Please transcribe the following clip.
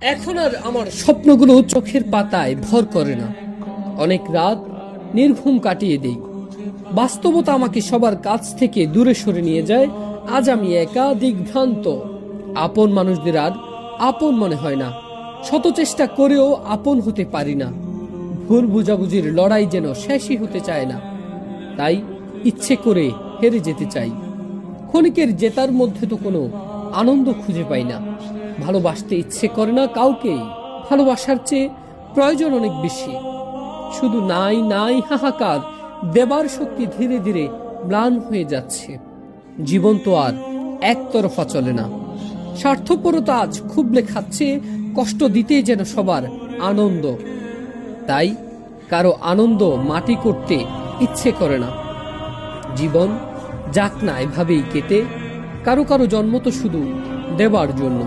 এখন আর আমার স্বপ্নগুলো চোখের পাতায় ভর করে না। অনেক রাত নির্ঘুম কাটিয়ে দেই। বাস্তবতা আমাকে সবার কাছ থেকে দূরে সরে নিয়ে যায়। আজ আমি একা, দিগ্ভ্রান্ত। আপন মানুষদের আর আপন মনে হয় না। শত চেষ্টা করেও আপন হতে পারি না। ভুল বুঝাবুঝির লড়াই যেন শেষই হতে চায় না। তাই ইচ্ছে করে হেরে যেতে চাই। ক্ষণিকের জেতার মধ্যে তো কোনো আনন্দ খুঁজে পাই না। ভালোবাসতে ইচ্ছে করে না কাউকেই। ভালোবাসার চেয়ে প্রয়োজন অনেক বেশি। শুধু নাই নাই হাহাকার। দেবার শক্তি ধীরে ধীরে ম্লান হয়ে যাচ্ছে। জীবন তো আর একতরফা চলে না। স্বার্থপরতা আজ খুবলে খাচ্ছে। কষ্ট দিতেই যেন সবার আনন্দ। তাই কারো আনন্দ মাটি করতে ইচ্ছে করে না। জীবন যাক না এভাবেই কেটে। কারো কারো জন্ম তো শুধু দেবার জন্য।